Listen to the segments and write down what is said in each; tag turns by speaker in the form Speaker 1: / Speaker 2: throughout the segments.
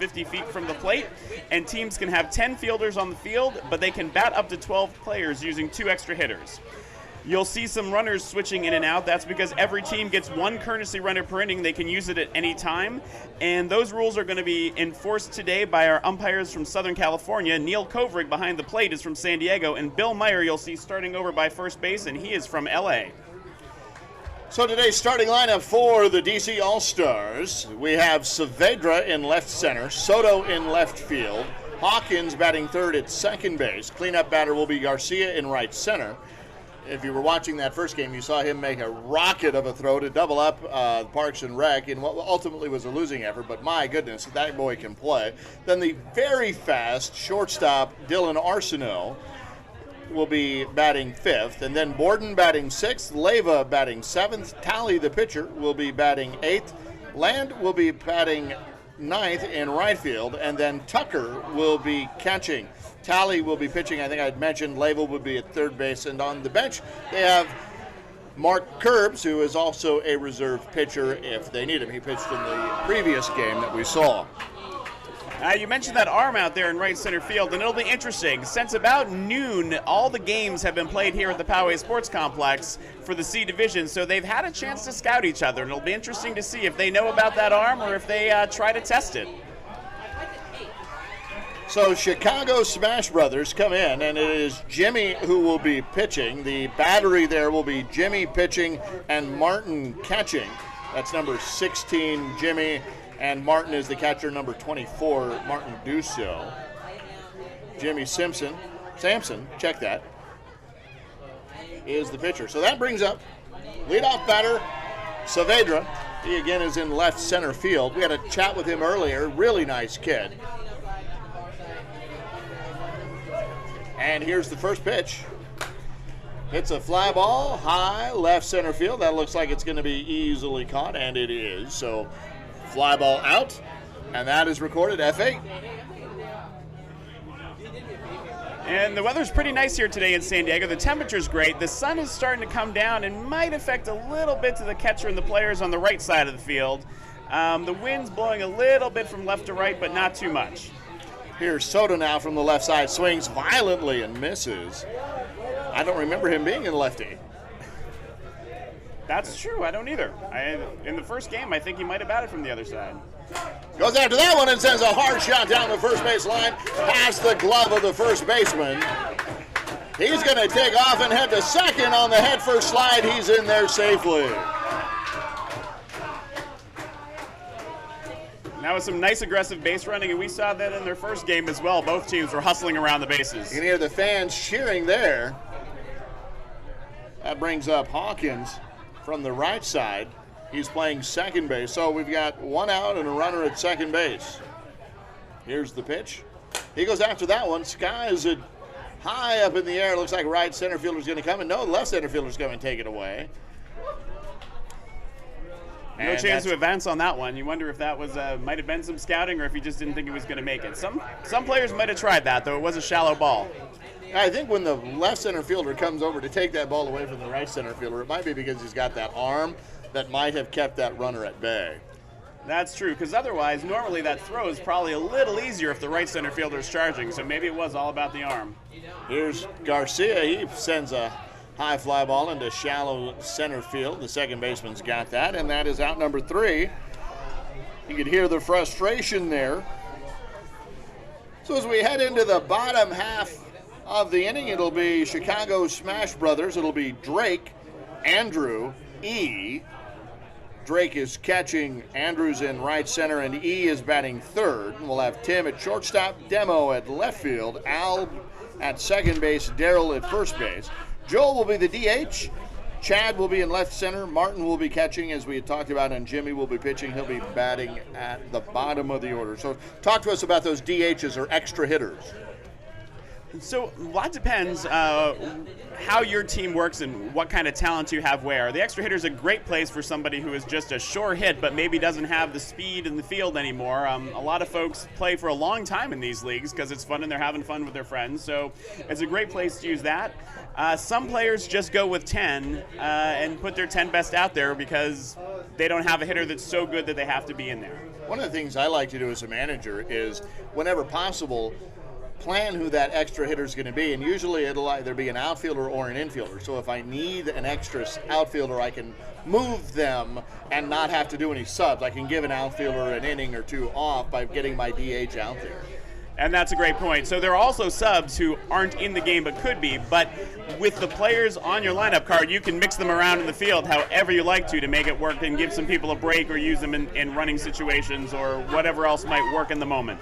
Speaker 1: 50 feet from the plate, and teams can have 10 fielders on the field, but they can bat up to 12 players using 2 extra hitters. You'll see some runners switching in and out. That's because every team gets 1 courtesy runner per inning. They can use it at any time. And those rules are going to be enforced today by our umpires from Southern California. Neil Kovrig behind the plate is from San Diego. And Bill Meyer you'll see starting over by first base, and he is from L.A.
Speaker 2: So today's starting lineup for the DC All-Stars, we have Saavedra in left center, Soto in left field, Hawkins batting third at second base. Cleanup batter will be Garcia in right center. If you were watching that first game, you saw him make a rocket of a throw to double up Parks and Rec in what ultimately was a losing effort, but my goodness, that boy can play. Then the very fast shortstop Dylan Arsenault will be batting fifth, and then Borden batting sixth, Leyva batting seventh, Talley, the pitcher, will be batting eighth, Land will be batting ninth in right field, and then Tucker will be catching. Talley will be pitching, I think I'd mentioned, Leyva will be at third base, and on the bench they have Mark Curbs, who is also a reserve pitcher if they need him. He pitched in the previous game that we saw.
Speaker 1: You mentioned that arm out there in right center field, and it'll be interesting. Since about noon, all the games have been played here at the Poway Sports Complex for the C Division, so they've had a chance to scout each other, and it'll be interesting to see if they know about that arm or if they try to test it.
Speaker 2: So Chicago Smash Brothers come in, and it is Jimmy who will be pitching. The battery there will be Jimmy pitching and Martin catching. That's number 16, Jimmy. And Martin is the catcher, number 24, Martin Dusso. Jimmy Samson, check that, is the pitcher. So that brings up leadoff batter, Saavedra. He again is in left center field. We had a chat with him earlier, really nice kid. And here's the first pitch. It's a fly ball, high, left center field. That looks like it's going to be easily caught, and it is. So fly ball out, and that is recorded F8.
Speaker 1: And the weather's pretty nice here today in San Diego. The temperature's great. The sun is starting to come down and might affect a little bit to the catcher and the players on the right side of the field. The wind's blowing a little bit from left to right, but not too much.
Speaker 2: Here's Soto now from the left side, swings violently and misses. I don't remember him being in lefty.
Speaker 1: That's true. I don't either. In the first game, I think he might have batted from the other side.
Speaker 2: Goes after that one and sends a hard shot down the first base line, past the glove of the first baseman. He's going to take off and head to second on the head first slide. He's in there safely.
Speaker 1: That was some nice aggressive base running, and we saw that in their first game as well. Both teams were hustling around the bases.
Speaker 2: You can hear the fans cheering there. That brings up Hawkins from the right side. He's playing second base, so we've got one out and a runner at second base. Here's the pitch. He goes after that one. Skies it high up in the air. Looks like right center fielder's going to come, and no, left center fielder's going to take it away.
Speaker 1: No chance to advance on that one. You wonder if that was might have been some scouting or if he just didn't think he was going to make it. Some players might have tried that, though. It was a shallow ball.
Speaker 2: I think when the left center fielder comes over to take that ball away from the right center fielder, it might be because he's got that arm that might have kept that runner at bay.
Speaker 1: That's true, because otherwise, normally that throw is probably a little easier if the right center fielder is charging, so maybe it was all about the arm.
Speaker 2: Here's Garcia. He sends a high fly ball into shallow center field. The second baseman's got that, and that is out number 3. You could hear the frustration there. So as we head into the bottom half of the inning, it'll be Chicago Smash Brothers. It'll be Drake, Andrew, E. Drake is catching, Andrews in right center, and E is batting third. And we'll have Tim at shortstop, Demo at left field, Al at second base, Darrell at first base. Joel will be the DH. Chad will be in left center. Martin will be catching, as we had talked about, and Jimmy will be pitching. He'll be batting at the bottom of the order. So talk to us about those DHs or extra hitters.
Speaker 1: So a lot depends how your team works and what kind of talent you have where. The extra hitter is a great place for somebody who is just a sure hit but maybe doesn't have the speed in the field anymore. A lot of folks play for a long time in these leagues because it's fun and they're having fun with their friends. So it's a great place to use that. Some players just go with 10 and put their 10 best out there because they don't have a hitter that's so good that they have to be in there.
Speaker 2: One of the things I like to do as a manager is, whenever possible, plan who that extra hitter is going to be, and usually it'll either be an outfielder or an infielder. So if I need an extra outfielder, I can move them and not have to do any subs. I can give an outfielder an inning or two off by getting my DH out there.
Speaker 1: And that's a great point. So there are also subs who aren't in the game but could be, but with the players on your lineup card, you can mix them around in the field however you like to make it work and give some people a break or use them in running situations or whatever else might work in the moment.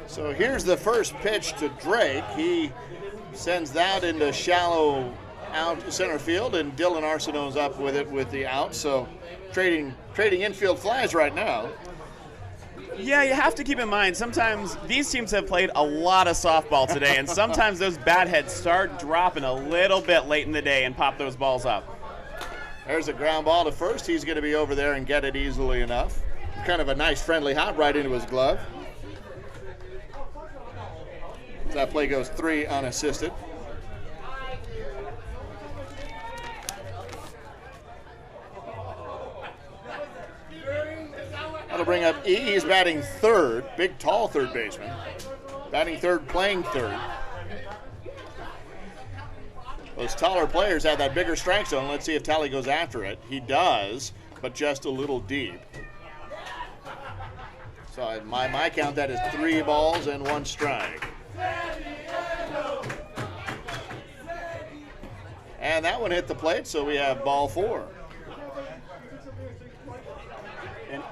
Speaker 2: So here's the first pitch to Drake. He sends that into shallow out center field, and Dylan Arsenault's up with it with the out. So trading infield flies right now.
Speaker 1: Yeah, you have to keep in mind, sometimes these teams have played a lot of softball today, and sometimes those bat heads start dropping a little bit late in the day and pop those balls up.
Speaker 2: There's a ground ball to first. He's going to be over there and get it easily enough. Kind of a nice friendly hop right into his glove. That play goes 3 unassisted. That'll bring up E. He's batting third. Big, tall third baseman. Batting third, playing third. Those taller players have that bigger strike zone. Let's see if Talley goes after it. He does, but just a little deep. So my count, that is 3 balls and 1 strike. And that one hit the plate, so we have ball 4.
Speaker 1: And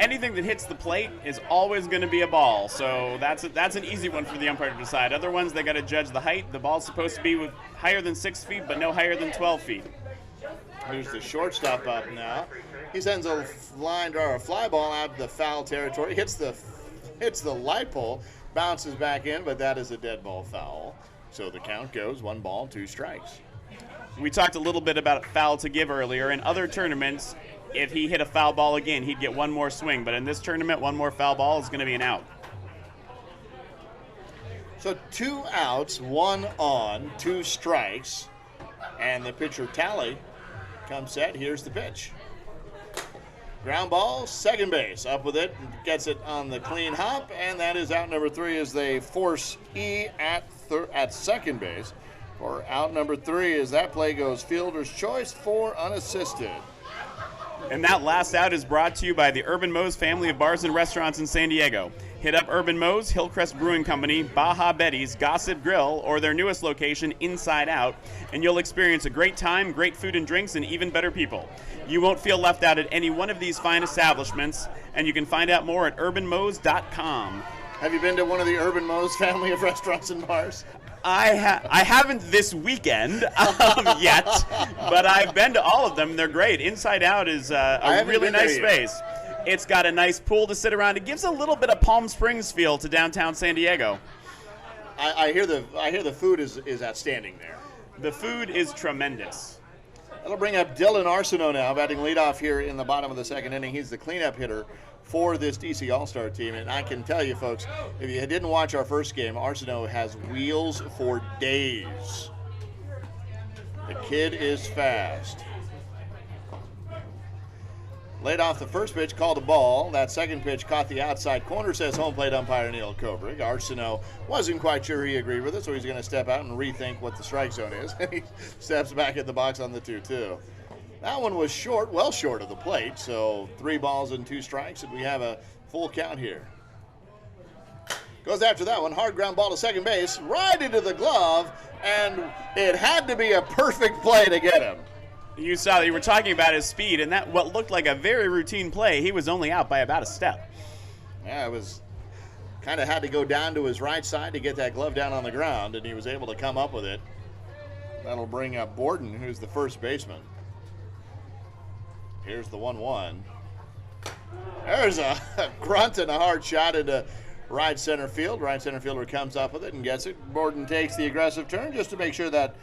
Speaker 1: anything that hits the plate is always going to be a ball, so that's an easy one for the umpire to decide. Other ones, they got to judge the height. The ball's supposed to be higher than 6 feet, but no higher than 12 feet.
Speaker 2: Here's the shortstop up now. He sends a fly ball out to the foul territory. Hits the light pole, bounces back in, but that is a dead ball foul. So the count goes 1 ball, 2 strikes.
Speaker 1: We talked a little bit about foul to give earlier. In other tournaments, if he hit a foul ball again, he'd get 1 more swing. But in this tournament, 1 more foul ball is going to be an out.
Speaker 2: So 2 outs, 1 on, 2 strikes. And the pitcher Talley comes set. Here's the pitch. Ground ball, second base. Up with it, gets it on the clean hop. And that is out number 3 as they force E at second base. For out number 3 as that play goes fielder's choice, 4 unassisted.
Speaker 1: And that last out is brought to you by the Urban Moe's family of bars and restaurants in San Diego. Hit up Urban Moe's, Hillcrest Brewing Company, Baja Betty's, Gossip Grill, or their newest location, Inside Out, and you'll experience a great time, great food and drinks, and even better people. You won't feel left out at any one of these fine establishments, and you can find out more at urbanmoes.com.
Speaker 2: Have you been to one of the Urban Moe's family of restaurants and bars?
Speaker 1: I haven't this weekend yet, but I've been to all of them. They're great. Inside Out is a really nice space. It's got a nice pool to sit around. It gives a little bit of Palm Springs feel to downtown San Diego.
Speaker 2: I hear the food is outstanding there.
Speaker 1: The food is tremendous.
Speaker 2: That'll bring up Dylan Arsenault now, batting leadoff here in the bottom of the second inning. He's the cleanup hitter for this DC All-Star team. And I can tell you, folks, if you didn't watch our first game, Arsenault has wheels for days. The kid is fast. Laid off the first pitch, called a ball. That second pitch caught the outside corner, says home plate umpire Neil Kovrig. Arsenault wasn't quite sure he agreed with it, so he's going to step out and rethink what the strike zone is. He steps back in the box on the 2-2. That one was short, well short of the plate, so 3 balls and 2 strikes, and we have a full count here. Goes after that one, hard ground ball to second base, right into the glove, and it had to be a perfect play to get him.
Speaker 1: You saw that you were talking about his speed, and that what looked like a very routine play. He was only out by about a step.
Speaker 2: Yeah, it was kind of had to go down to his right side to get that glove down on the ground, and he was able to come up with it. That'll bring up Borden, who's the first baseman. Here's the 1-1. There's a grunt and a hard shot into right center field. Right center fielder comes up with it and gets it. Borden takes the aggressive turn just to make sure that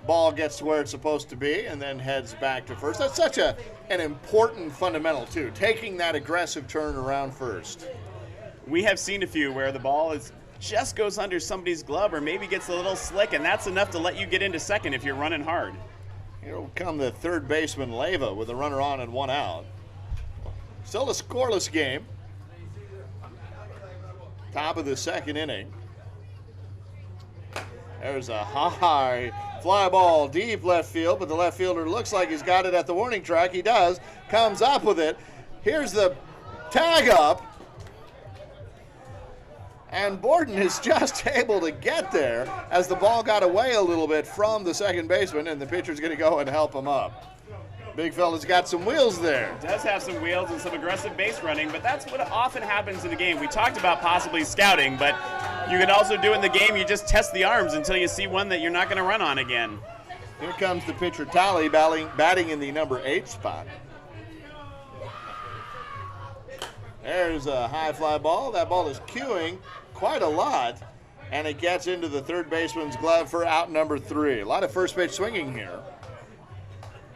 Speaker 2: ball gets to where it's supposed to be and then heads back to first. That's such an important fundamental, too, taking that aggressive turn around first.
Speaker 1: We have seen a few where the ball just goes under somebody's glove or maybe gets a little slick, and that's enough to let you get into second if you're running hard.
Speaker 2: Here will come the third baseman, Leva, with a runner on and one out. Still a scoreless game. Top of the second inning. There's a high fly ball deep left field, but the left fielder looks like he's got it at the warning track. He does. Comes up with it. Here's the tag up. And Borden is just able to get there as the ball got away a little bit from the second baseman, and the pitcher's going to go and help him up. Big fella's got some wheels there.
Speaker 1: Does have some wheels and some aggressive base running, but that's what often happens in the game. We talked about possibly scouting, but you can also do in the game, you just test the arms until you see one that you're not going to run on again.
Speaker 2: Here comes the pitcher, Talley, batting in the number 8 spot. There's a high fly ball. That ball is cueing quite a lot, and it gets into the third baseman's glove for out number 3. A lot of first pitch swinging here.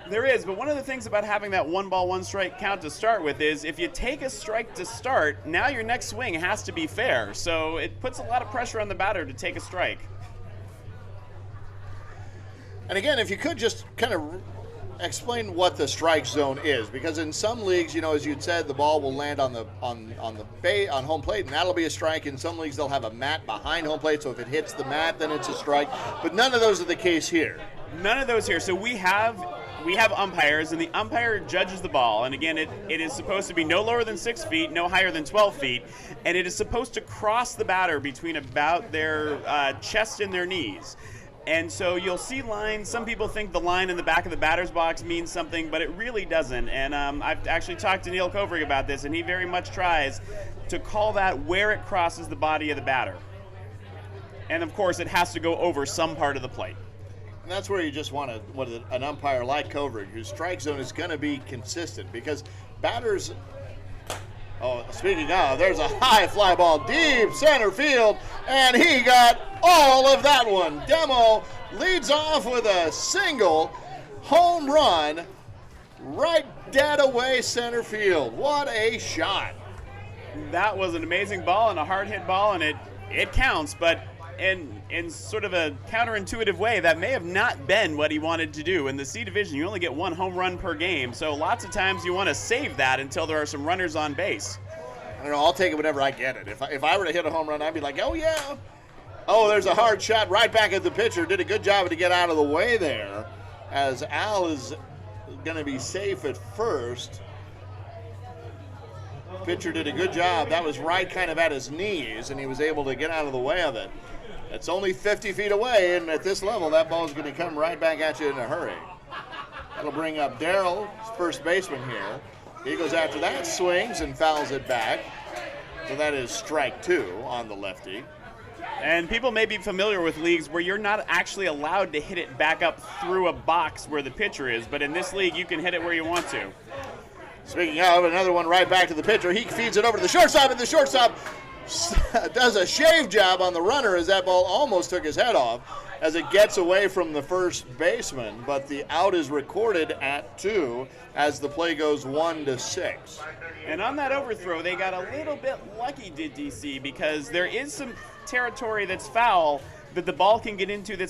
Speaker 1: There is, but one of the things about having that 1-ball-1-strike count to start with is if you take a strike to start, now your next swing has to be fair. So it puts a lot of pressure on the batter to take a strike.
Speaker 2: And again, if you could just kind of explain what the strike zone is, because in some leagues, you know, as you'd said, the ball will land on home plate, and that'll be a strike. In some leagues, they'll have a mat behind home plate, so if it hits the mat, then it's a strike. But none of those are the case here.
Speaker 1: None of those here. So we have umpires, and the umpire judges the ball. And again, it is supposed to be no lower than 6 feet, no higher than 12 feet, and it is supposed to cross the batter between about their chest and their knees. And so you'll see lines. Some people think the line in the back of the batter's box means something, but it really doesn't. And I've actually talked to Neil Kovrig about this, and he very much tries to call that where it crosses the body of the batter. And of course, it has to go over some part of the plate.
Speaker 2: And that's where you just want an umpire like Kovrig, whose strike zone is going to be consistent, because batters. Oh, speaking of, there's a high fly ball deep center field, and he got all of that one. Demo leads off with a single home run right dead away center field. What a shot.
Speaker 1: That was an amazing ball and a hard hit ball, and it counts, but in sort of a counterintuitive way, that may have not been what he wanted to do. In the C division, you only get 1 home run per game, so lots of times you want to save that until there are some runners on base.
Speaker 2: I don't know, I'll take it whenever I get it. If I were to hit a home run, I'd be like, oh yeah. Oh, there's a hard shot right back at the pitcher. Did a good job to get out of the way there, as Al is going to be safe at first. Pitcher did a good job. That was right kind of at his knees, and he was able to get out of the way of it. It's only 50 feet away, and at this level, that ball is going to come right back at you in a hurry. That'll bring up Darrell, first baseman here. He goes after that, swings, and fouls it back. So that is strike 2 on the lefty.
Speaker 1: And people may be familiar with leagues where you're not actually allowed to hit it back up through a box where the pitcher is, but in this league, you can hit it where you want to.
Speaker 2: Speaking of, another one right back to the pitcher. He feeds it over to the shortstop, and the shortstop does a shave job on the runner as that ball almost took his head off as it gets away from the first baseman, but the out is recorded at 2 as the play goes 1-6.
Speaker 1: And on that overthrow, they got a little bit lucky, did DC, because there is some territory that's foul that the ball can get into that's